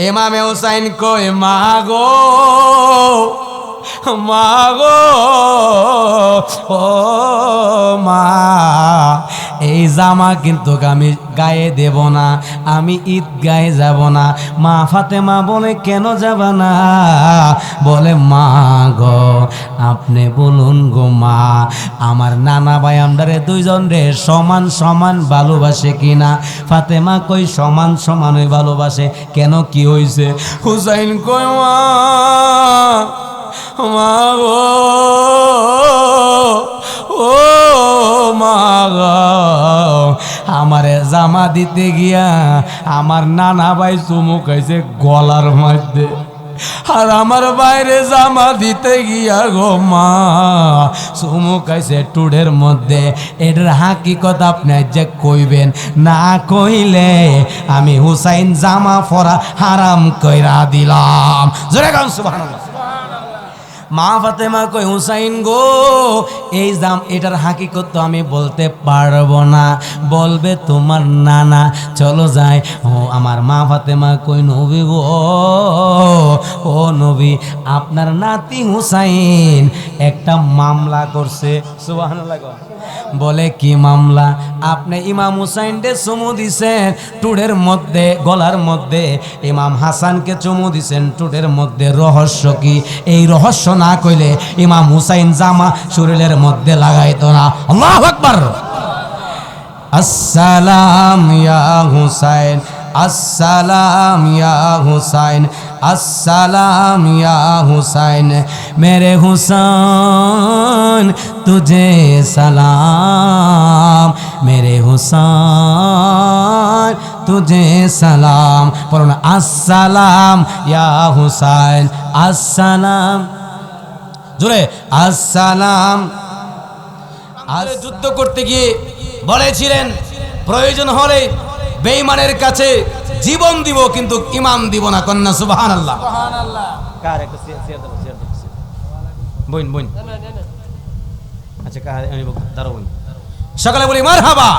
ইমামে হুসাইন কই মা গো ও মা, এই জামা কিন্তু আমি গায়ে দেব না, আমি ঈদ গায়ে যাব না। মা ফাতেমা বলে কেন যাব না? বলে মা গো আপনি বলুন গো মা, আমার নানা ভাই আমরারে দুইজন রে সমান সমান ভালোবাসে কিনা? ফাতেমা কই সমান সমানই ভালোবাসে। কেন কি হইছে? হুসাইন কই মা গো ও মা গো, আমারে জামা দিতে গিয়া আমার নানা ভাই চুমু খাইছে গলার মধ্যে, আর আমার বাইরে জামা দিতে গিয়া গো মা চুমু খাইছে টুডের মধ্যে। এটার হাকিকত আপনি যে কইবেন, না কইলে আমি হুসাইন জামা পরা হারাম কইরা দিলাম। জোরে গান সুবহানাল্লাহ। মা ফাতেমা কই হুসাইন গো এই জাম এটার হাকিকত তো আমি বলতে পারবো না, বলবে তোমার নানা। চলো যাই। ও আমার মা ফাতেমা কই নবী গো ও নবী, আপনার নাতি হুসাইন একটা মামলা করছে। সুবহানাল্লাহ। বলে কি মামলা? আপনি ইমাম হুসাইনকে চুমু দিছেন টুডের মধ্যে, গলার মধ্যে। ইমাম হাসানকে চুমু দিছেন টুডের মধ্যে। রহস্য কি? এই রহস্য না কইলে ইমাম হুসাইন জামা শরীরের মধ্যে লাগাইতো না। আল্লাহু আকবার। আসসালাম ইয়া হুসাইন, अस्सलाम या हुसैन, अस्सलाम या हुसैन, मेरे हुसैन तुझे सलाम, मेरे हुसैन तुझे सलाम। पढ़ो अस्सलाम या हुसैन, अस्सलाम জোরে আসসালাম। আর যুদ্ধ করতে গিয়ে বলেছিলেন প্রয়োজন হলে বেঈমানের কাছে জীবন দিব, কিন্তু ইমাম দিব না। কন্যা সুবহানাল্লাহ। সুবহানাল্লাহ। কার একটা শেয়ার দাও, শেয়ার দাও। বইন বইন। আচ্ছা কার আমি দাঁড়াও বইন। সকালে বলি মারহাবা।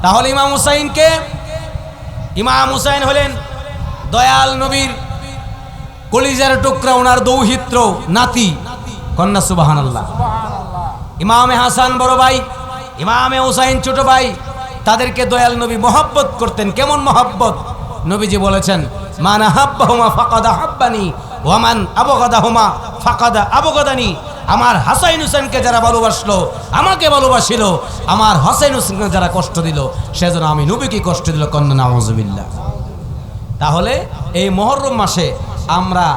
তাহলে ইমাম হুসাইনকে, ইমাম হুসাইন হলেন দয়াল নবীর কলিজার টুকরা, ওনার দৌহিত্র নাতি। কন্যা সুবহানাল্লাহ। সুবহানাল্লাহ। ইমামে হাসান বড় ভাই, ইমামে হুসাইন ছোট ভাই, তাদেরকে দয়াল নবী মহব্বত করতেন। কেমন মহব্বত? নবীজি বলেছেন মান আহাব্বাহুমা ফাকাদ আহাব্বানি ওয়া মান আবগাদাহুমা ফাকাদ আবগাদানি। আমার হাসান হুসাইনকে যারা ভালোবাসলো আমাকে ভালোবাসিল, আমার হাসান হুসাইনকে যারা কষ্ট দিল সেজন্য আমি নবীকে কষ্ট দিল। কন্যা নাউযুবিল্লাহ। তাহলে এই মুহররম মাসে আমরা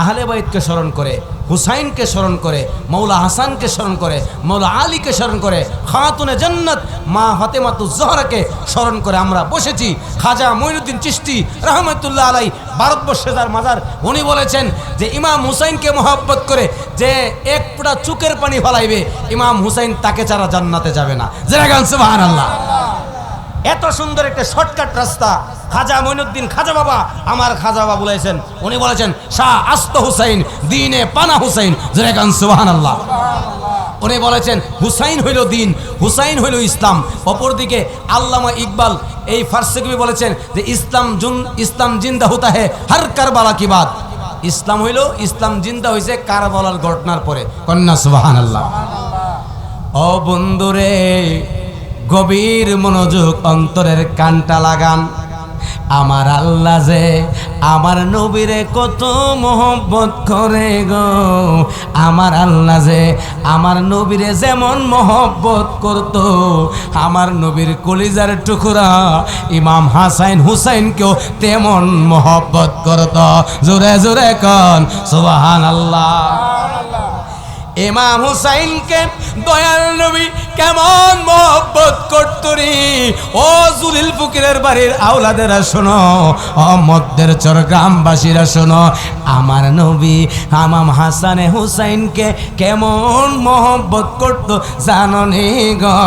আহলে বাইতকে স্মরণ করে, হুসাইনকে স্মরণ করে, মৌলা হাসানকে স্মরণ করে, মৌলা আলীকে স্মরণ করে, খাতুনে জান্নাত মা ফাতেমাতুজ জহরাকে স্মরণ করে আমরা বসেছি। খাজা মঈনুদ্দিন চিশতি রাহমাতুল্লাহ আলাই ভারতবর্ষে যার মাজার, উনি বলেছেন যে ইমাম হুসাইনকে মহব্বত করে যে এক ফোঁটা চোখের পানি ফলাইবে ইমাম হুসাইন তাকে ছাড়া জান্নাতে যাবে না। যারা গান সুবহানাল্লাহ। এত সুন্দর একটা শর্টকাট রাস্তা খাজা মঈনুদ্দিন খাজা বাবা, আমার খাজা বাবা বলেছেন, উনি বলেছেন শাহ আস্ত হুসাইন দিনে পানা হুসাইন। যারা গান সুবহানাল্লাহ। উনি বলেছেন হুসাইন হইল দিন, হুসাইন হইল ইসলাম। অপরদিকে আল্লামা ইকবাল এই ফার্সি কবি বলেছেন যে ইসলাম জিন্দা হতা হে হর কারবালা কি বাত। ইসলাম হইল, ইসলাম জিন্দা হয়েছে কারবালার ঘটনার পরে। কন্যা সুবহানাল্লাহ। ও বন্ধুরে গভীর মনোযোগ, অন্তরের কানটা লাগান। আমার আল্লাহ যে আমার নবীরে কত মহব্বত করে গো, আমার আল্লাহ যে আমার নবীরে যেমন মহব্বত করত, আমার নবীর কলিজার টুকরা ইমাম হাসান হুসাইনকেও তেমন মহব্বত করত। জোরে জোরে কন সুবহানাল্লাহ। ইমাম হুসাইনকে দয়াল নবী কেমন মহব্বত করত রে। ও জুলিল ফকিরের বাড়ির আওলাদেরা শোনো, ও মধ্যের চর গ্রামবাসীরা শোনো, আমার নবী ইমাম হাসানে হুসাইনকে কেমন মহব্বত করত জানো নি গো।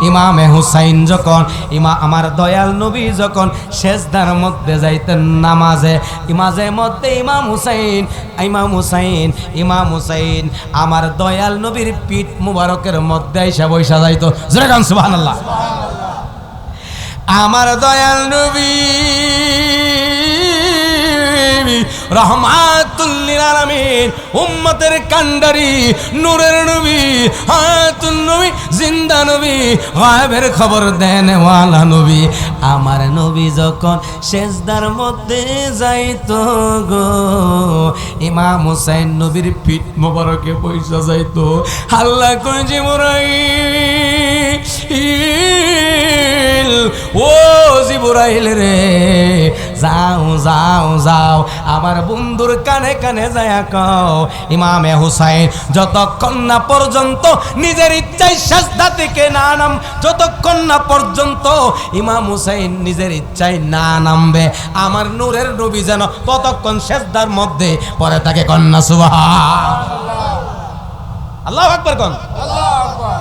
ইমামে হুসাইন যখন আমার দয়াল নবী যখন সেজদার মধ্যে যাইতেন নামাজে, মাঝে মধ্যে ইমাম হুসাইন আমার দয়াল নবীর পিঠ মুবারকের মধ্যে আইসা বইসা যাইতো। জোরে গান সুবহানাল্লাহ। আমার দয়াল নবী রহমাতুল লিল আলামিন, উম্মতের কান্ডারি, নূরের নবী, হায়াতুন নবী, জিন্দা নবী, গায়েবের খবর দেনওয়ালা নবী। আমার নবী যখন সেজদার মধ্যে যাইতো গো, ইমাম হুসাইন নবীর পিঠ মোবারকে পয়সা যাইতো। আল্লাহ কই জিবরাইল, ও জিবরাইল রে, যাও যাও যাও, আমার বন্ধুর কানে কানে যায়া কও, ইমামে হুসাইন যতক্ষণ না পর্যন্ত নিজের ইচ্ছায় সেজদা থেকে না নাম, যতক্ষণ না পর্যন্ত ইমাম হুসাইন নিজের ইচ্ছায় না নামবে, আমার নূরের নবী যেন ততক্ষণ সেজদার মধ্যে পরে তাকে কন্যা সুবহানাল্লাহ। আল্লাহু আকবার কোন,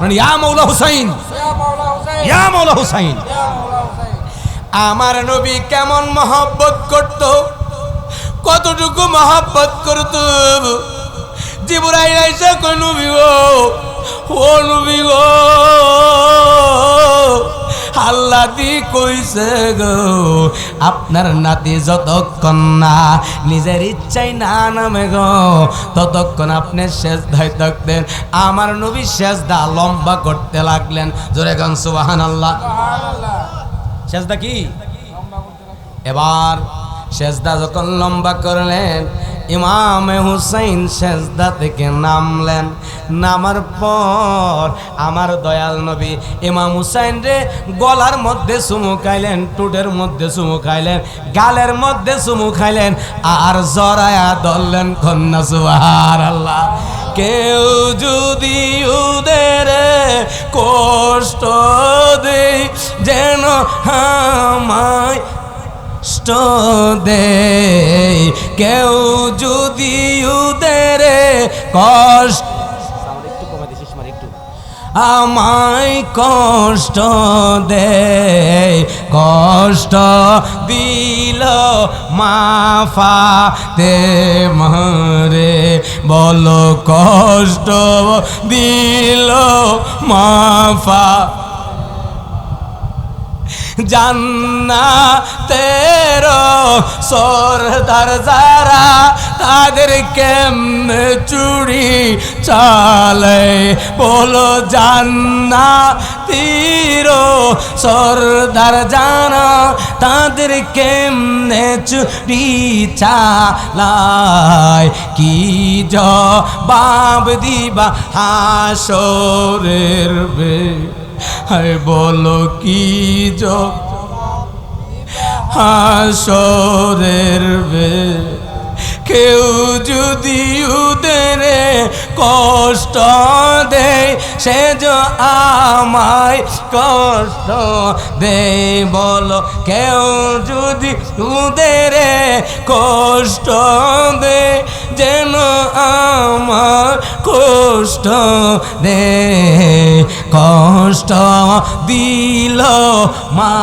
মানে ইয়া মাওলা হুসাইন, ইয়া মাওলা হুসাইন। আমার নবী কেমন মহব্বত করত, কতটুকু মহব্বত করত। জিবরাইল আইসা কই নবী গো, ও নবী গো, আল্লাহ দি কইছে গো, আপনার নাতি যতক্ষণ না নিজের ইচ্ছায় না নামে গো, ততক্ষণ আপনি সেজদায় থাকতেন। আমার নবী সেজদা লম্বা করতে লাগলেন। জোরে গান সুবহানাল্লাহ। সেজদা কি? এবার সেজদা যখন লম্বা করলেন, ইমামে হুসাইন সেজদা থেকে নামলেন। নামার পর আমার দয়াল নবী ইমাম হুসাইন রে গলার মধ্যে চুমু খাইলেন, টুটের মধ্যে চুমু খাইলেন, গালের মধ্যে চুমু খাইলেন, আর জড়ায়া ধরলেন কন্যা সুবহানাল্লাহ। কেউ যদি ওদের কষ্ট দেয় যেন আমায় কষ্ট দেয়, কেউ যদি ওদের কষ্ট, আমায় কষ্ট দেয়, কষ্ট দিল মা ফাতেমা রে, বলো কষ্ট দিল মা ফাতেমা, জান্নাতের সরদার যারা, তাদের কেমনে চুরি চালে, বলো জান্নাতীর সরদার যারা, তাদের কেমনে চুরি চালায়, কি জবাব দিবা হাসরের বে, হায় বলো কি হাসরের বে, কেউ যদি ওদের কষ্ট দেয় সে যে আমায় কষ্ট দেয়, বলো কেউ যদি ওদের কষ্ট দেয় যেন আমার কষ্ট দেয়, কষ্ট দিল মা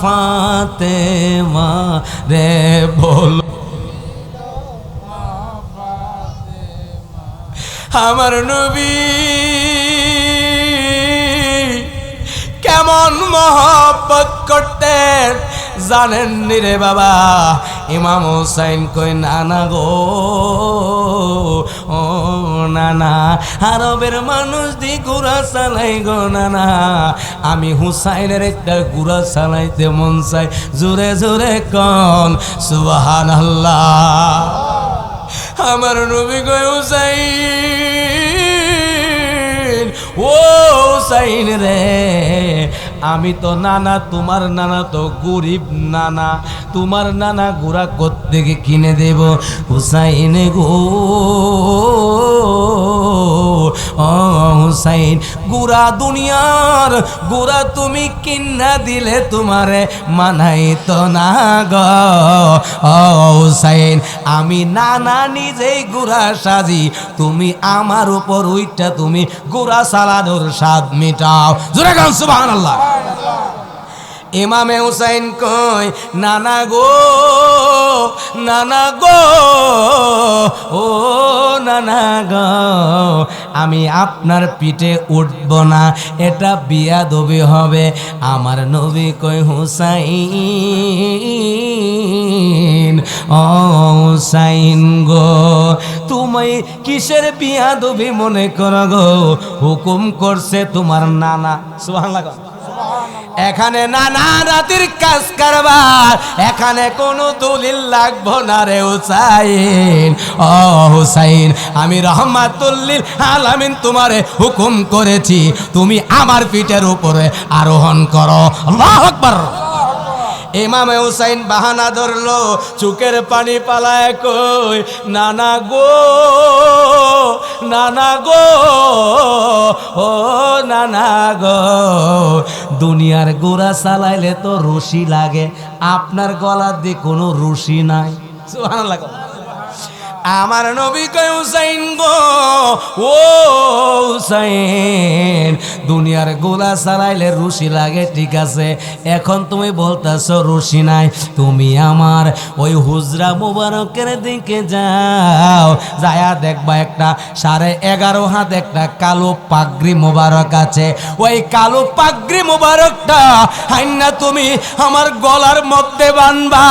ফাতেমা রে, বলো আমার নবী কেমন মহব্বত করতেন জানেন নি রে বাবা। ইমাম হুসাইন কই নানা গো, ও নানা, আরবের মানুষ দি ঘোড়া চালাই গো নানা, আমি হুসাইনের একটা ঘোড়া চালাইতে মন চাই, জোরে জোরে কন সুবহানাল্লাহ। আমার নবী কই হুসাইন, ও হুসাইন রে, আমি তো নানা, তোমার নানা তো গরিব নানা, তোমার নানা ঘোড়া কোত্থেকে কিনে দেব হুসাইন গো, ও হুসাইন, ঘোড়া দুনিয়ার ঘোড়া তুমি কিনা দিলে তোমারে মানাই তো না গো, ও হুসাইন, আমি নানা নিজেই ঘোড়া সাজি, তুমি আমার উপর ওইটা তুমি ঘোড়া চালানোর স্বাদ মিটাও। জোরে গান সুবহানাল্লাহ। ইমামে হুসাইন কই নানা গো, নানা গো, ও নানা গো, আমি আপনার পিঠে উঠব না, এটা বিয়াদবি হবে। আমার নবী কই হুসাইন, ও হুসাইন গো, তুমি কিসের বিয়াদবি মনে করো গো? হুকুম করছে তোমার নানা। সুবহানাল্লাহ। এখানে নানা রাতির কাজ কারবার, এখানে কোনো দলিল লাগবো না রে হুসাইন। ও হুসাইন, আমি রহমাতুল্লিল আলামিন তোমারে হুকুম করেছি, তুমি আমার পিঠের উপরে আরোহণ করো। আল্লাহু আকবার। ইমামে হুসাইন বাহানা ধরলো, চোখের পানি পালায় কই, নানা গো, নানা গো, ও নানা গো, দুনিয়ার গোড়া চালাইলে তো রশি লাগে, আপনার গলার দিয়ে কোনো রশি নাই। সুবহানাল্লাহ। আমার নবী কয় হুসাইন গো, ও হুসাইন, দুনিয়ার গোলা চালাইলে রশি লাগে ঠিক আছে, এখন তুমি বলতেছো রশি নাই, তুমি আমার ওই হুজরা মুবারকের দিকে যাও, যায়া দেখবা একটা 11.5 হাত একটা কালো পাগড়ি মুবারক আছে, ওই কালো পাগড়ি মুবারকটা হাইনা তুমি আমার গলার মধ্যে বানবা,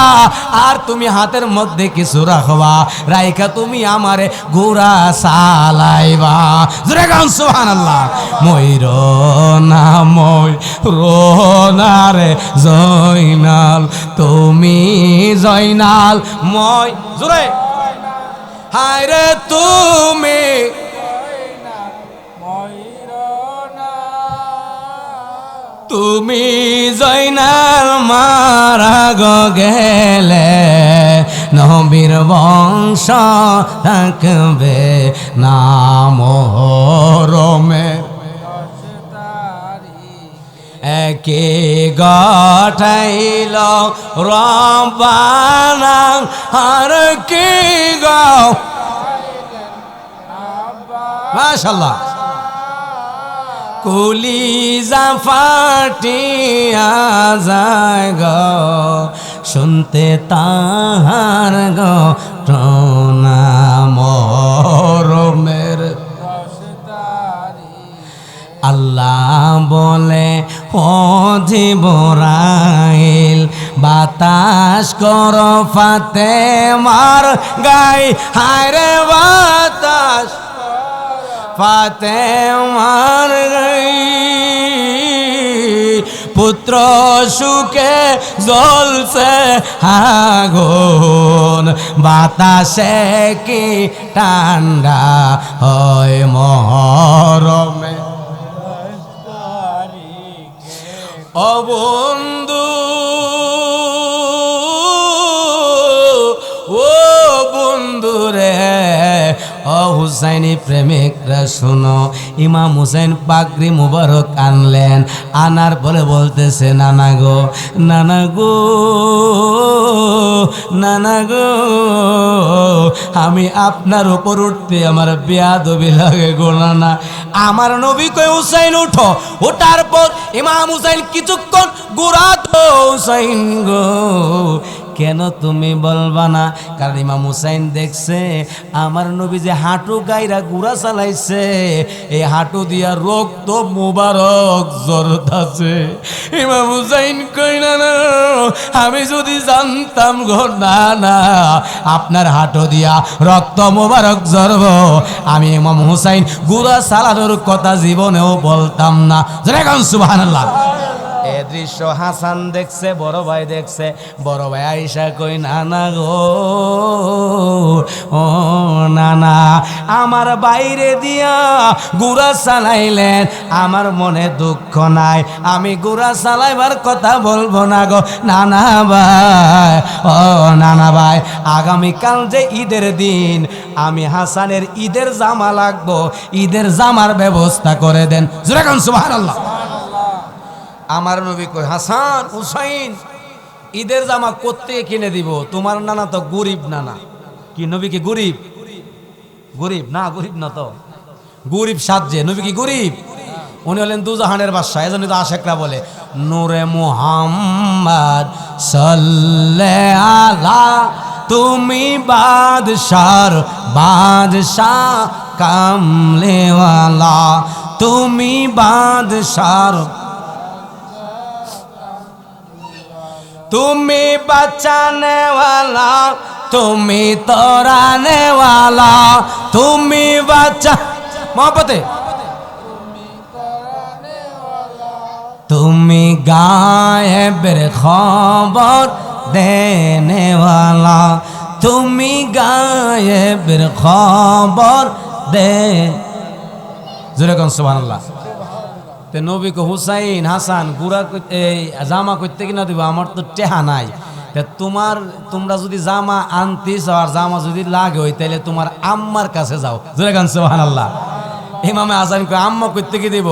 আর তুমি হাতের মধ্যে কিছু রাখবা, রাইখা তুমি আমারে ঘোড়া চালাইবা। জোরে গান সুবহানাল্লাহ। ময়ূর না ময়ূর রে জয়নাল, তুমি জয়নাল ময়, জোরে হায় রে তুমি তুমি জয়নাল মারা গেলে নবীর বংশ থাকবে না মরমে, একে গঠাইল রব্বানা আর কি গাও। মাশাআল্লাহ। কলিজা ফাটিয়া যায় গো শুনতে তাহার গো মরমের, আল্লাহ বলে ও জিবরাইল বাতাস কর ফাতেমার গায়, হায় রে বাতাস ফাতেমার গায়, পুত্র সুখে জ্বলছে আগুন, বাতাসে কি ঠান্ডা হয় মরমে। ও বন্ধু, ও বন্ধু রে, ও হুসাইনি প্রেমিকরা শোনো, ইমাম হুসাইন পাগড়ি মুবারক আনলেন, আনার পরে বলতেছে নানা গো, নানা গো, নানা গো, আমি আপনার উপর উঠতে আমার বেয়াদবি লাগে গো নানা। আমার নবী কই হুসাইন উঠো, ওঠার পর ইমাম হুসাইন কিছুক্ষণ ঘুরাতো, হুসাইন গো কেন তুমি বলবা না? কারণ ইমাম হুসাইন দেখছে আমার নবী যে হাঁটু গাইরা গুড়া চালাইছে, এই হাঁটু দিয়া রক্ত মুবারক জরতাছে। ইমাম হুসাইন কই না না, আমি যদি জানতাম গো না না আপনার হাঁটু দিয়া রক্ত মুবারক জরব, আমি ইমাম হুসাইন গুড়া চালানোর কথা জীবনেও বলতাম না। সুবহানাল্লাহ। এ দৃশ্য হাসান দেখছে, বড় ভাই দেখছে, বড় ভাই আয়েশা কই নানা গো, ও নানা আমার বাইরে দিয়া গুড়া চালাইলেন, আমার মনে দুঃখ নাই, আমি গুড়া চালাইবার কথা বলবো না গো নানা ভাই। ও নানা ভাই, আগামীকাল যে ঈদের দিন, আমি হাসানের ঈদের জামা লাগবো, ঈদের জামার ব্যবস্থা করে দেন। জোরে কোন সুবহানাল্লাহ। আমার নবী কই হাসান হুসাইন ঈদের জামা করতে কিনে দিব, তোমার নানা তো গরিব নানা। কি নবী কি গরিব? গরিব না, গরিব না তো, গরিব সাজে। নবী কি গরিব? উনি হলেন দুজাহানের বাদশা। এজন্য তো আশেকরা বলে নূরে মুহাম্মদ সাল্লে আলা তুমি বাদশার বাদশাহ কামলেওয়ালা, তুমি বাদশার, তুমি বাঁচানে वाला, তুমি তরানে वाला, তুমি বাঁচা মোহব্বতে, তুমি গায়েবের খবর দেনে वाला, তুমি গায়েবের খবর দে। জোরে কোন সুবহানাল্লাহ। তে নবী কো হুসাইন হাসান গুড়া জামা করতে কিনা দিব, আমার তো টেহা নাই। তোমরা যদি জামা আনতিস আর জামা যদি লাগে হই তাহলে তোমার আম্মার কাছে যাও। জোরে গান সুবহানাল্লাহ। ইমামে আজান কই আম্মা করতে কি দিব?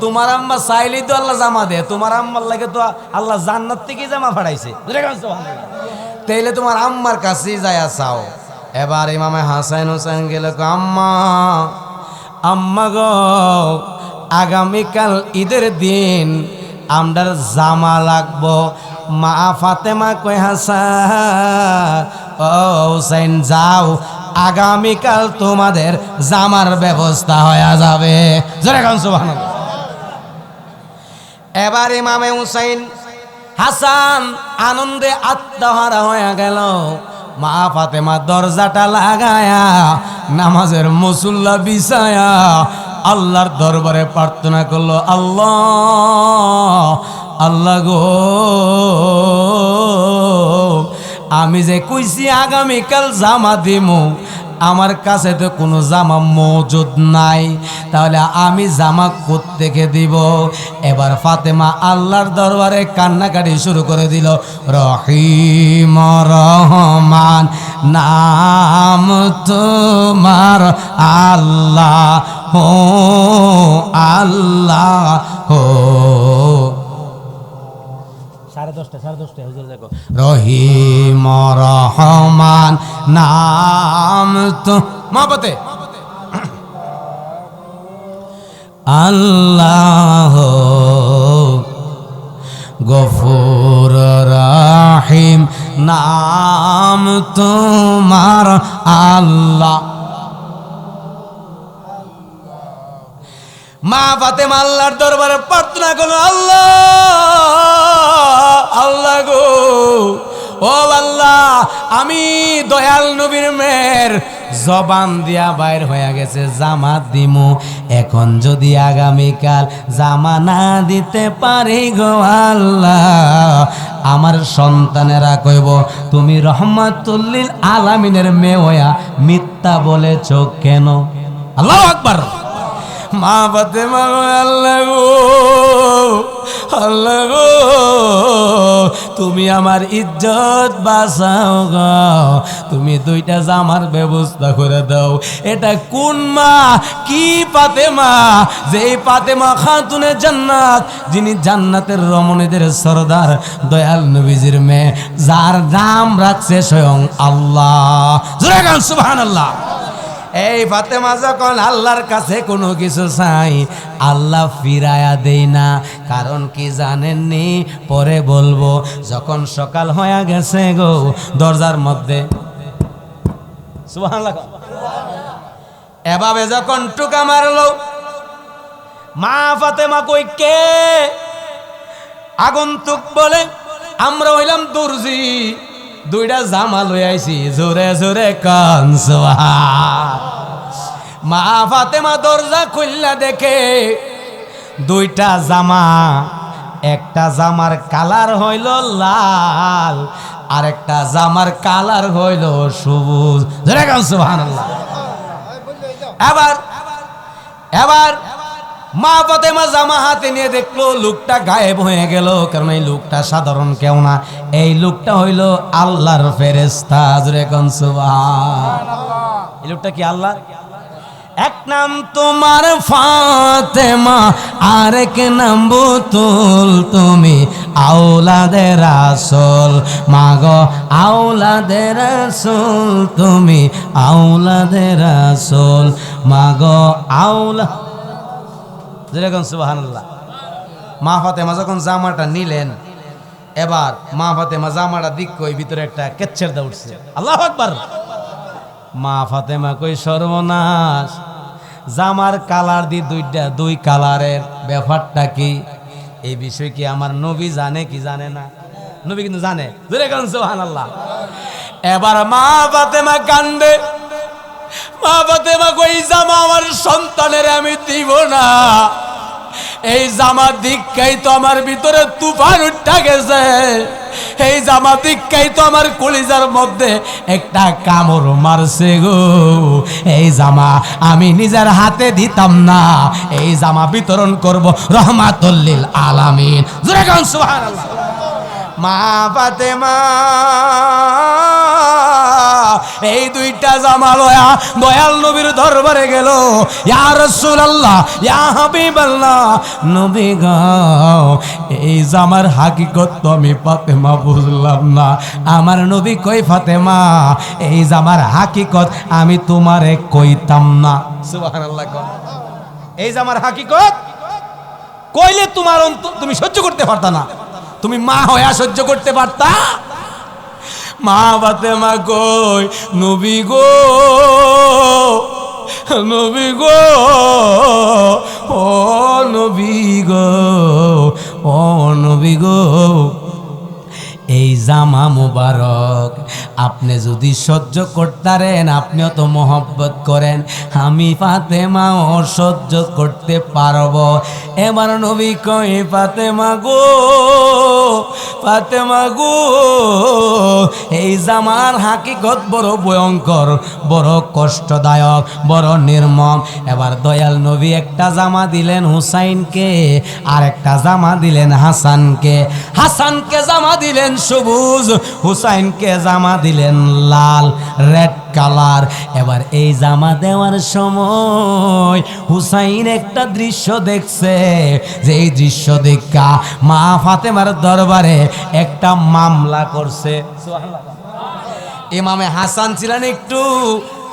তোমার আম্মা চাইলেই তো আল্লাহ জামা দেয়, তোমার আম্মার লাগে তো আল্লাহ জান্নাত থেকে জামা ফাড়াইছে। জোরে গান সুবহানাল্লাহ। তাইলে তোমার আম্মার কাছেই যায়া চাও। এবার ইমামে হাসান হোসেন গেল, আম্মা আম্মা গো, আগামীকাল ঈদের দিন আমরার জামা লাগবো। মা ফাতেমা কই হাসান ও হুসাইন যাও, আগামীকাল তোমাদের জামার ব্যবস্থা হয়ে যাবে। জোরে গান সুবহানাল্লাহ। এবার ইমামে হুসাইন হাসান আনন্দে আত্মহারা হয়ে গেল। মা ফাতেমা দরজাটা লাগায়া নামাজের মুসল্লা বিছায়া আল্লাহর দরবারে প্রার্থনা করলো, আল্লাহ আল্লাহ গো, আমি যে কইছি আগামীকাল জামা দিমু, আমার কাছে তো কোনো জামা মজুদ নাই, তাহলে আমি জামা কোত্থেকে দিব? এবার ফাতেমা আল্লাহর দরবারে কান্নাকাটি শুরু করে দিল। রহিম রহমান নাম তোমার, আল্লাহ হো আল্লাহ হো। 10:30 হুজুর দেখো। রহিম রহমান নাম তো মহব্বতে আল্লাহ, গফুর রহিম নাম তোমার আল্লাহ। মা ফাতেমা আল্লাহর দরবারে প্রার্থনা করলো, আল্লাহ আল্লাহ গো, ও আল্লাহ, আমি দয়াল নবীর মেয়ের জবান দিয়া বাইর হয়ে গেছে জামা দিমু, এখন যদি আগামীকাল জামা না দিতে পারি গো আল্লাহ, আমার সন্তানেরা কইব তুমি রহমাতুল্লিল আলামিনের মেয়ে হইয়া মিথ্যা বলেছ কেন? আল্লাহু আকবার। মা ফাতেমা আল্লাহ গো, আল্লাহ গো, তুমি আমার ইজ্জত বাঁচাও গো, তুমি 2টা জামার ব্যবস্থা করে দাও। এটা কোন মা, কি ফাতেমা, যে ফাতেমা খাতুনে জান্নাত, যিনি জান্নাতের রমণীদের সরদার দয়াল নবীজির মেয়ে, যার নাম রাখছে স্বয়ং আল্লাহ। জোরে গান সুবহানাল্লাহ। এই ফাতেমা যখন আল্লাহর কাছে কোনো কিছু চাই, আল্লাহ ফিরায়া দেই না। কারণ কি জানেননি? পরে বলবো। যখন সকাল হয়ে গেছে গো, দরজার মধ্যে সুবহানাল্লাহ এভাবে যখন টুকা মারলো, মা ফাতেমা কই কে? আগন্তুক বলে, আমরা হইলাম দর্জি, 2টা জামা লই আইছি। জোরে জোরে কান সুবহান। মা ফাতেমা দরজা খুললা দেখে 2টা জামা, একটা জামার কালার হইল লাল, আর একটা জামার কালার হইল সবুজ। জোরে কান সুবহানাল্লাহ। এবার মা ফাতেমা জামা হাতে নিয়ে দেখলো লোকটা গায়েব হয়ে গেল। কারণ এই লোকটা সাধারণ কেউ না, এই লোকটা হইল আল্লাহর ফেরেশতা। জোরে কোন সুবহানাল্লাহ। এই লোকটা কি আল্লাহ? এক নাম তোমার ফাতেমা, আরেক নাম বুতুল, তুমি আওলাদে রাসূল, মাগো আওলাদে রাসূল, তুমি আওলাদে রাসূল, মাগো আওলা। সুবহানাল্লাহ। মা ফাতেমা যখন জামাটা নিলেন, এবার মা ফাতেমা জামাটা দিক কই ভিতরে একটা কেচ্ছের দা উঠছে, আল্লাহু আকবার। মা ফাতেমা কই সর্বনাশ, জামার কালার দুই কালারের ব্যাপারটা কি? এই বিষয় কি আমার নবী জানে কি জানে না? নবী কিন্তু জানে, জোরে কারণ সুবহানাল্লাহ। এবার মা ফাতেমা কান্দে, মা ফাতেমা কই জামা আমার সন্তানের আমি দিব না, এই জামা দিককাই তো আমার ভিতরে তুফান উঠা গেছে, এই জামা দিককাই তো আমার কলিজার মধ্যে একটা কামড় মারছে গো, এই জামা আমি নিজের হাতে দিতাম না, এই জামা বিতরণ করব রহমাতুল লিল আলামিন, জোরে কোন সুবহানাল্লাহ। মা ফাতেমা এই দুইটা জামা লয়া দয়াল নবীর দরবারে গেল, ইয়া রাসূলুল্লাহ ইয়া হাবিবাল্লাহ, নবী গো এই জামার হাকিকত তো আমি ফাতেমা বুঝলাম না। আমার নবী কই ফাতেমা এই জামার হাকিকত আমি তোমারে কইতাম না, সুবহানাল্লাহ। এই জামার হাকিকত কইলে তোমার তুমি সহ্য করতে পারতা না, তুমি মা হয়ে সহ্য করতে পারতা? মা ফাতেমা কই নবী গো, নবী গো, ও নবী গো, ও নবী গো, এই জামা মুবারক আপনি যদি সহ্য করতারেন, আপনিও তো মহব্বত করেন, আমি ফাতেমাও সহ্য করতে পারবো। এবার নবী কই ফাতেমা গো, ফাতেমা গো, এই জামার হাকিকত বড় ভয়ঙ্কর, বড় কষ্টদায়ক, বড় নির্মম। এবার দয়াল নবী একটা জামা দিলেন হুসাইনকে, আর একটা জামা দিলেন হাসানকে। হাসানকে জামা দিলেন সবুজ, হুসাইনকে জামা দিলেন লাল, রেড কালার। এবার এই জামা দেওয়ার সময় হুসাইন একটা দৃশ্য দেখছে, যে এই দৃশ্য দেখা মা ফাতেমার দরবারে একটা মামলা করছে। ইমামে হাসান ছিলেন একটু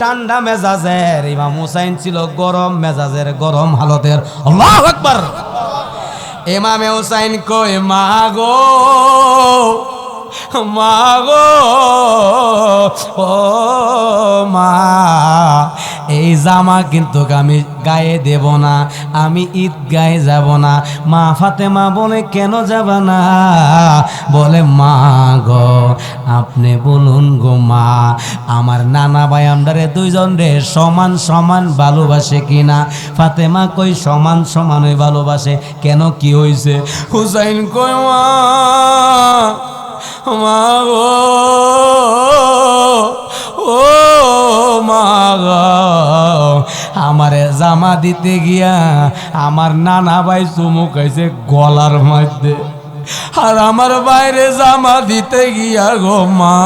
ঠান্ডা মেজাজের, ইমাম হুসাইন ছিল গরম মেজাজের, গরম হালতের। আল্লাহু আকবার। ইমামে হুসাইন কই মা গো, মা গো, ও মা, এই জামা কিন্তু আমি গায়ে দেব না, আমি ঈদ গায়ে যাব না। মা ফাতেমা বলে কেন যাব না? বলে মা গো আপনি বলুন গো মা, আমার নানা ভাই আমরারে দুইজন রে সমান সমান ভালোবাসে কিনা? ফাতেমা কই সমান সমানই ভালোবাসে। কেন কি হইছে? হুসাইন কই মা, মা গো, ও মা গো, আমারে জামা দিতে গিয়া আমার নানা ভাই চুমু খাইছে গলার মধ্যে, আর আমার বাইরে জামা দিতে গিয়া গো মা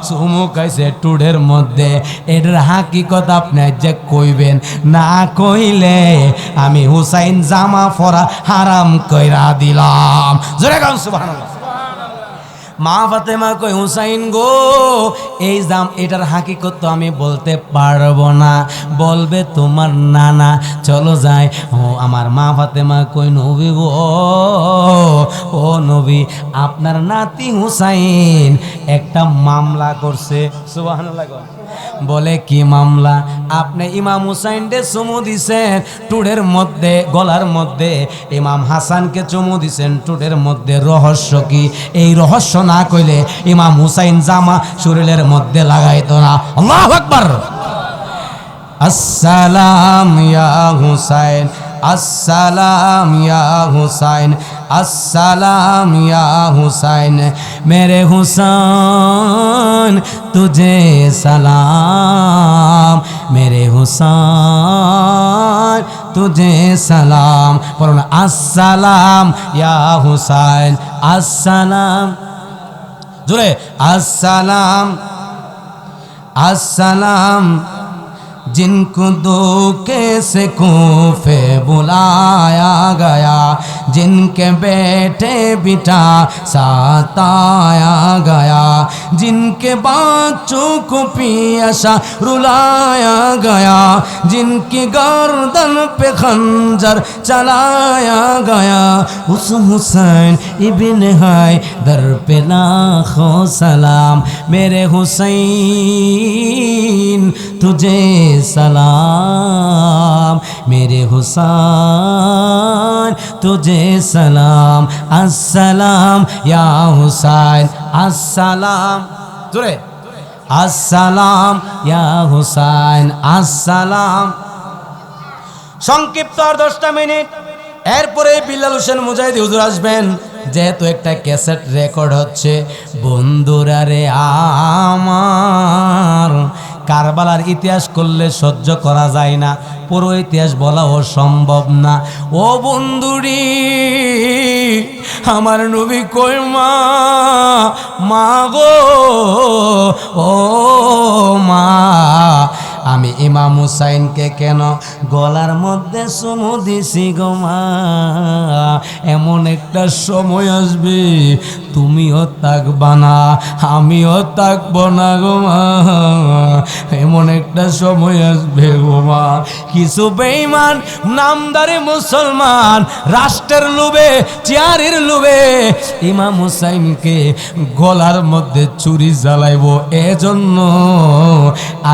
চুমু খাইছে টুডের মধ্যে। এটার হাকিকত আপনি যে কইবেন, না কইলে আমি হুসাইন জামা পরা হারাম কইরা দিলাম। জোরে গান সুবহানাল্লাহ। মা ফাতেমা কই হুসাইন গো এই এটার হাকিকত তো আমি বলতে পারবো না, বলবে তোমার নানা, চলো যাই। ও আমার মা ফাতেমা কই নবী গো, ও নবী আপনার নাতি হুসাইন একটা মামলা করছে। সুবহানাল্লাহ। বলে কি মামলা? আপনি ইমাম হুসাইনকে চুমু দিছেন টুডের মধ্যে, গলার মধ্যে, ইমাম হাসানকে চুমু দিছেন টুডের মধ্যে, রহস্য কি? এই রহস্য না কইলে ইমাম হুসাইন জামা শরীরের মধ্যে লাগাইতো না। আল্লাহু আকবার। আসসালাম ইয়া হুসাইন, अस्सलाम या हुसैन, अस्सलाम या हुसैन, मेरे हुसैन तुझे सलाम, मेरे हुसैन तुझे सलाम। बोलो ना अस्सलाम या हुसैन, अस्सलाम, जोरे अस्सलाम, अस्सलाम, जिनको धोखे से कूफे बुलाया गया, जिनके बेटे बिटा साथ आया गया, जिनके बच्चों को पियासा रुलाया गया, जिनकी गर्दन पे खंजर चलाया गया, उस हुसैन इब्न हैदर पे लाखों सलाम। मेरे हुसैन तुझे सलाम, मेरे हुसैन तुझे सलाम। अस्सलाम या हुसैन, अस्सलाम जोरे, अस्सलाम या हुसैन, अस्सलाम। সংক্ষিপ্ত আর 10টা মিনিট, এরপরে বিল্লাল হোসেন মুজাহিদি হুজুর আসবেন। যেহেতু একটা ক্যাসেট রেকর্ড হচ্ছে, বন্ধুরা রে আমার, কারবালার ইতিহাস করলে সহ্য করা যায় না, পুরো ইতিহাস বলাও সম্ভব না। ও বন্ধুরি, আমার নবী কই মা, মা গো, ও মা, আমি ইমাম হুসাইনকে কেন গলার মধ্যে চুমু দিছি গো মা। এমন একটা সময় আসবে তুমিও থাকবা না, আমিও থাকবো না গো মা। এমন একটা সময় আসবে গো মা, কিছু বেঈমান নামদারি মুসলমান রাষ্ট্রের লোভে, চেয়ারের লোভে ইমাম হুসাইনকে গলার মধ্যে ছুরি জ্বালাইব। এজন্য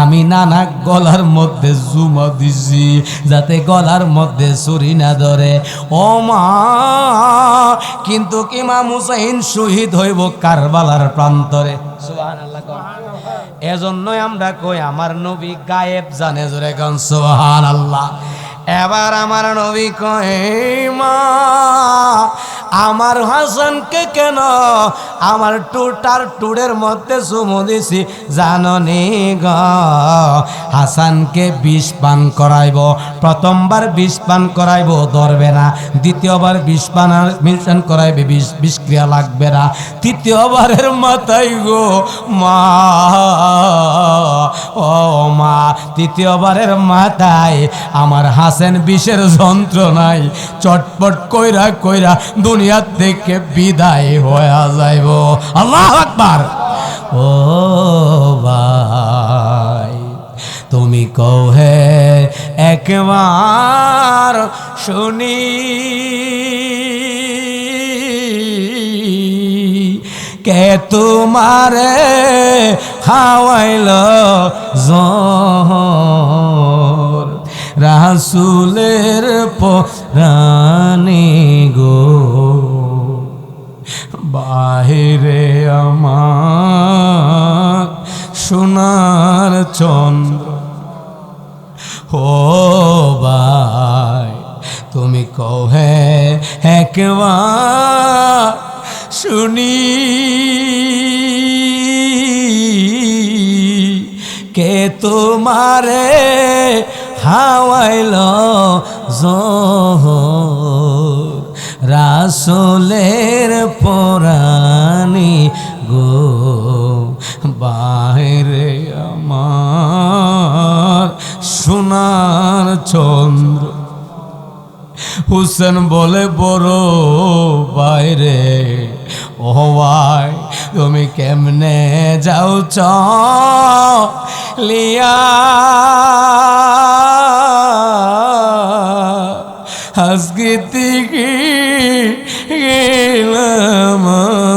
আমি নানা গলার মধ্যে জুমা দিছি, যাতে গলার মধ্যে ছুরি না ধরে। ও মা, কিন্তু ইমাম হুসাইন শহীদ হইব কারবালার প্রান্তরে। সুবহানাল্লাহ। এজন্যই আমরা কই আমার নবী গায়েব জানে, জোরে গান সুবহানাল্লাহ। এবার আমার নবী কয় মা, আমার হাসানকে কেন আমার টুটার টুডের মধ্যে চুমু দিছি জানো নি গো। হাসানকে বিষ পান করাইব, প্রথমবার বিষ পান করাইব ধরবে না, দ্বিতীয়বার বিষ পান করাইবে বিষ ক্রিয়া লাগবে না, তৃতীয়বারের মাথায় গো মা, ও মা, তৃতীয়বারের মাথায় আমার হাসান বিষের যন্ত্রণায় চটপট কইরা কইরা দুনিয়া থেকে বিদায় হয়ে যাইব। আল্লাহু আকবার। ও ভাই, তুমি কও হে একবার শুনি, কে তোমারে খাওয়াইল জহর, রাসূলের পরাণে গো, বাহিরে আমার সোনার চন্দ্র। ও ভাই, তুমি কও হে একবার শুনি, কে তোমারে হাওয়াইল জহর, রাসূলের পরাণে গো, বাইরে আমার সোনার চন্দ্র। হুসেন বলে বড় বাইরে, ও ভাই তুমি কেমনে যাও লিয়া, হাসগিতি গেলাম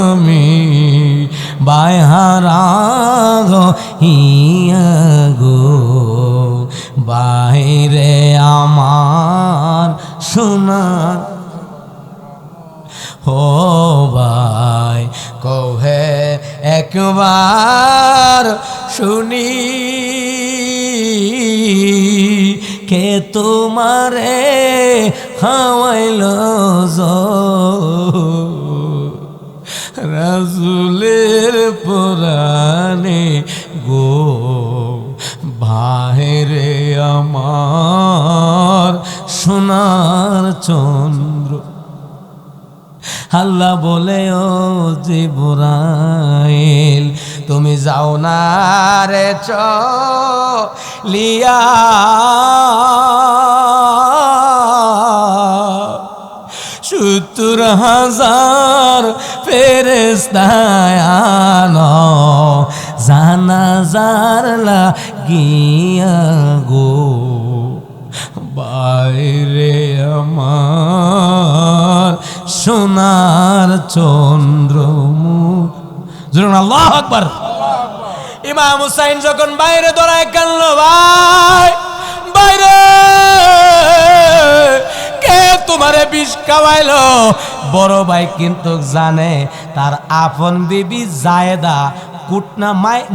আমি বাইহারা হিয়া গো, বাইরে আমার সোনা। ও ভাই কও হে একবার শুনি, কে তোমারে হাওয়াইল রাসূলের পরাণে গো, বাহিরে আমার সোনার চন্দ্র। আল্লাহ বলে ও জিবরাইল তুমি যাও না রে চলিয়া, 70,000 ফেরেশতা আনো জানাজার লাগিয়া গো, বাইরে আমার সোনার চন্দ্রমুখ। জোরে আল্লাহু আকবার। ইমাম হুসাইন যখন বাইরে দৌড়ায় কানলো, ভাই বাইরে কে তোমারে বিষ খাওয়াইলো? বড় ভাই কিন্তু জানে তার আপন বিবি জায়েদা কুটনা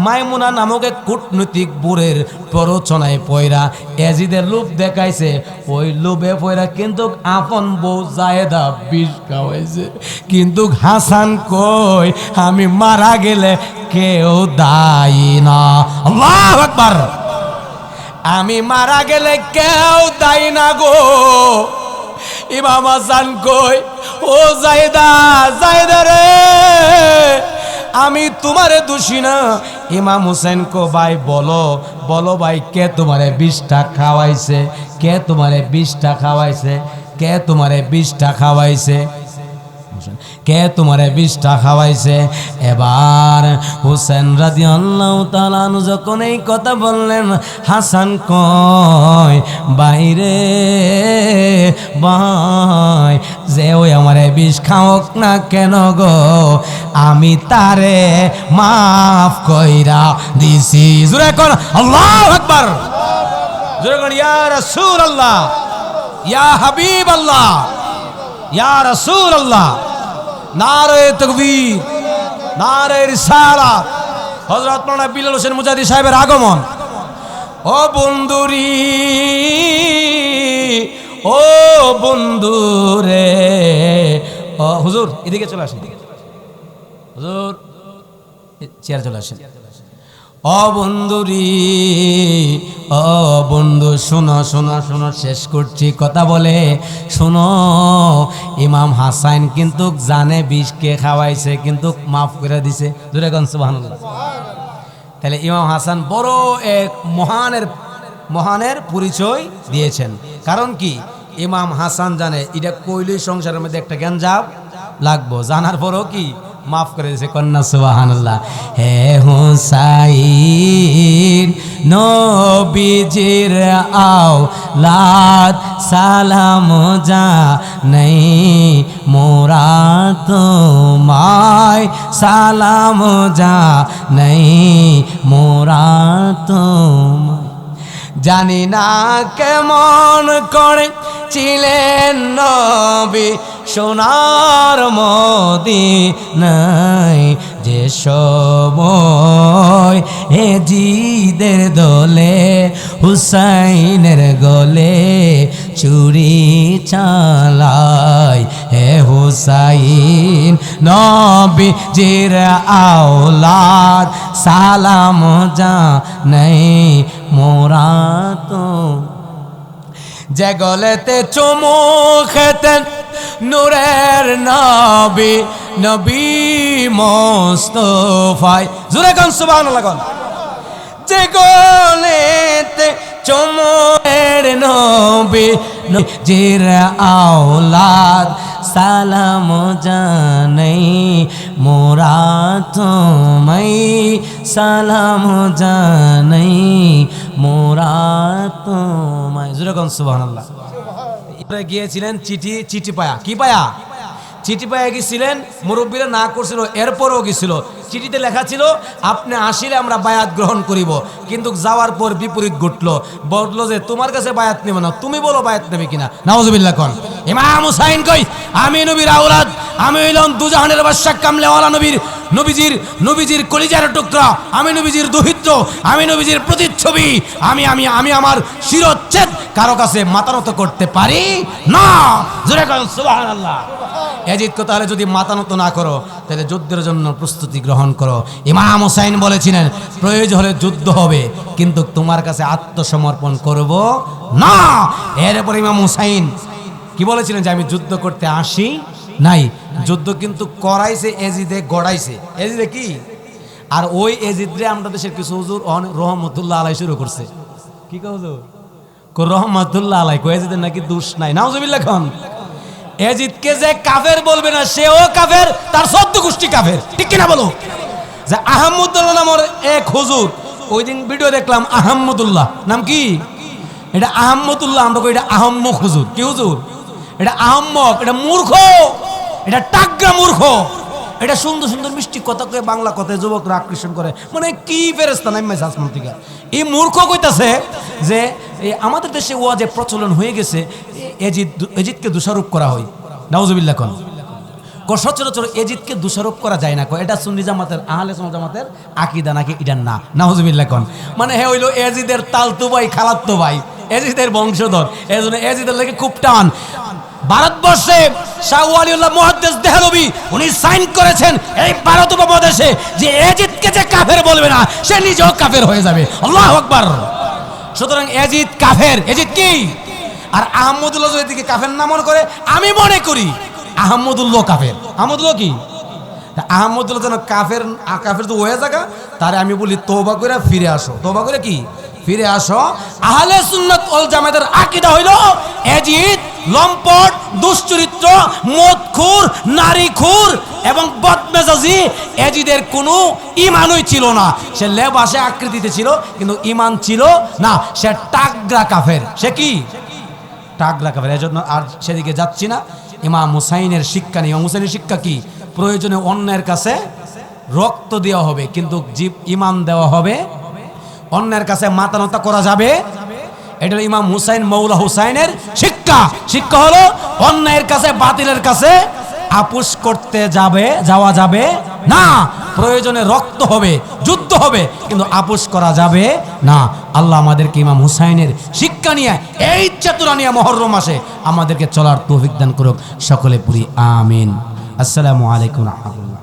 মাইমুনা নামক এক কূটনৈতিক বুড়ের প্ররোচনায় পয়রা এজিদের লোভ দেখাইছে, ওই লোভে পয়রা কিন্তু আপন বউ জায়েদা বিষ খাওয়াইছে। কিন্তু হাসান কই, আমি মারা গেলে কেউ দায়ী না। আল্লাহু আকবার। আমি মারা গেলে কেউ দায়ী না গো। ইমাম হাসান কই, ও জায়েদা, জায়েদা রে, আমি তোমারে দোষী না। ইমাম হুসেন কো, ভাই বলো বলো ভাই, কে তোমারে বিষটা খাওয়াইছে? কে তোমারে বিষটা খাওয়াইছে? কে তোমারে বিষটা খাওয়াইছে? কে তোমারে বিষটা খাওয়াইছে? এবার হুসেন রাদিয়াল্লাহু তাআলা আনহু যখন এই কথা বললেন, হাসান কয়, বাইরে ভাই যে ওই আমারে বিষ খাওক না কেন গো, আমি তারে মাফ কইরা দিছি। জোরে কোন আল্লাহু আকবার। জোরে কোন ইয়া রাসূলুল্লাহ, ইয়া হাবিবাল্লাহ, ইয়া রাসূলুল্লাহ। নারে তাকবীর, নারে রিসালাত। হযরত মাওলানা বিলাল হোসেন মুজাহিদি সাহেবের আগমন। ও বন্ধুরি, ও বন্ধুরে, ও হুজুর এদিকে চলে আসেন, হুজুর চেয়ার চলে আসেন। ও বন্ধুরি, ও বন্ধু, শোনো শোনো শোনো, শেষ করছি কথা বলে শোনো। ইমাম হাসান কিন্তু জানে বিষকে খাওয়াইছে, কিন্তু মাফ করে দিছে। জোরে কোন সুবহানাল্লাহ। তাহলে ইমাম হাসান বড় এক মহানের পরিচয় দিয়েছেন। কারণ কি, ইমাম হাসান জানে এটা কইলেই সংসারের মধ্যে একটা গ্যাঞ্জাম লাগবো, জানার পরও কি মাফ করে দিয়েছে। কন্যা সুবহানাল্লাহ। হে হুসাইন নবীজির আওলাদ, সালাম জানাই মোরা তোমায়, সালাম জানাই মোরা তোমায়। জানি না কেমন করে ছিলেন নবী সোনার মদিনায়, যে সময় এজিদের দলে হুসাইনের গলে চুরি চালায়। হে হুসাইন নবীজির আওলাদ, সালাম জানাই মোরা তো। যে গলেতে চুমু খেতেন নূরের নবী, নবী মুস্তাফা। জোরে কোন সুবহানাল্লাহ কোন। যে গলেতে চুমুর নবী, নবীজির আওলাদ, সালাম জানাই মোরা তোমায়, সালাম জানাই মোরা তোমায়। জোরে কোন সুবহানাল্লাহ। গিয়েছিলেন চিঠি পায়া। কি পায়া? চিঠি পায়া গেছিলেন, মুরব্বীরা না করছিল, এরপরও গেছিল। চিঠিতে লেখা ছিল, আপনি আসিলে আমরা বায়াত গ্রহণ করিব। কিন্তু যাওয়ার পর বিপরীত ঘটলো, বললো যে তোমার কাছে বায়াত নেব না, তুমি বলো বায়াত নেবে কিনা। নাউজুবিল্লাহ কোন। ইমাম হুসাইন কই, আমি নবীর আওলাদ, আমি হইলাম দুজাহানের বাদশা কামলেওয়ালা নবীজির কলিজার টুকরা, আমি নবীজির দৌহিত্র, আমি নবীজির প্রতিচ্ছবি। আমি আমি আমি আমার শিরচ্ছেদ কারো কাছে মাথা নত করতে পারি না। জোরে কোন সুবহানাল্লাহ। এজিদকে তাহলে যদি মাথা নত না করো, তাহলে যুদ্ধের জন্য প্রস্তুতি গ্রহণ করো। ইমাম হুসাইন বলেছিলেন, প্রয়োজন হলে যুদ্ধ হবে, কিন্তু তোমার কাছে আত্মসমর্পণ করব না। এরপর ইমাম হুসাইন কি বলেছিলেন, যে আমি যুদ্ধ করতে আসি নাই। যুদ্ধ কিন্তু করাইছে এজিদে, গড়াইছে এজিদে। কি আর ওই এজিদরে আমরা দেশের কিছু হুজুর রহমতুল্লাহ আলাই শুরু করছে। কি কো হুজুর? কো রহমতুল্লাহ আলাই কো এজিদের নাকি দোষ নাই। নাউজুবিল্লাহ খান। এজিদকে যে কাফের বলবে না সেও কাফের, তার 14 গোষ্ঠী কাফের। ঠিক কিনা বলো? যে আহমদুল্লাহ নামের এক হুজুর, ওই দিন ভিডিও দেখলাম আহমদুল্লাহ নাম কি? এটা আহমদুল্লাহ, আমরা কই এটা আহম্মক হুজুর। কি হুজুর? এটা আহম্মক, এটা মূর্খ, এটা টাগরা মূর্খ। এটা সুন্দর সুন্দর মিষ্টি কথা কয়ে বাংলা কথায় যুবকরা আকর্ষণ করে, মানে কি ফেরেশতা নাইমাইছে আসমান থেকে। এই মূর্খ কইতাছে যে আমাদের দেশে ওয়াজে প্রচলন হয়ে গেছে এজিদকে দোষারোপ করা হয়। নাউজুবিল্লাহ কোন সচরাচর এজিদকে দোষারোপ করা যায় না। এটা সুন্নি জামাতের আহলে সুন্নাত জামাতের আকীদা নাকি? এটা না। নাউজুবিল্লাহ কোন মানে হে হইলো এজিদের তালতু ভাই, খালাতো ভাই, এজিদের বংশধর। এজন্য এজিদের লাগে খুব টান। ভারতবর্ষে শাহ ওয়ালিউল্লাহ মুহাদ্দিস দেহলভী উনি সাইন করেছেন এই ভারত উপমহাদেশে যে এজিদকে যে কাফের বলবে না সে নিজেও কাফের হয়ে যাবে। আল্লাহু আকবার। সুতরাং এজিদ কাফের। এজিদ কি? আর আহমদুল্লাহ যদি এদিকে কাফের না মনে করে, আমি মনে করি আহমদুল্লাহ কাফের। আহমদুল্লাহ কি? আহমদুল্লাহ যেন কাফের তো হয়ে যাগা, তারে আমি বলি তওবা করে ফিরে আসো। তওবা করে কি? ফিরে আসো। আহলে সুন্নাত ওয়াল জামাতের আকীদা হইল এজিদ লম্পট, দুশ্চরিত্র, মদখুর, নারীখুর এবং বদমেজাজি। এজিদের কোনো ঈমানই ছিল না। সে লেবাসে আকৃতিতে ছিল কিন্তু ঈমান ছিল না। সে টাগরা কাফের। সে কি? টাগরা কাফের। এজন্য আর সেদিকে যাচ্ছি না। ইমাম হুসাইনের শিক্ষা নেই। ইমাম হুসাইনের শিক্ষা কি? প্রয়োজনে অন্যের কাছে রক্ত দেওয়া হবে কিন্তু জীব ঈমান দেওয়া হবে। অন্যের কাছে মাথা নত করা যাবে। এটা ইমাম হুসাইন মৌলা হুসাইনের শিক্ষা। শিক্ষা হলো অন্যের কাছে, বাতিলের কাছে আপোষ করতে যাওয়া যাবে না। প্রয়োজনে রক্ত হবে, যুদ্ধ হবে, কিন্তু আপোষ করা যাবে না। আল্লাহ আমাদেরকে ইমাম হুসাইনের শিক্ষা নিয়ে, এই চেতনা নিয়ে মুহররম মাসে আমাদেরকে চলার তৌফিক দান করুক। সকলে পড়ি আমিন। আসসালামু আলাইকুম ওয়া রাহমাতুল্লাহ।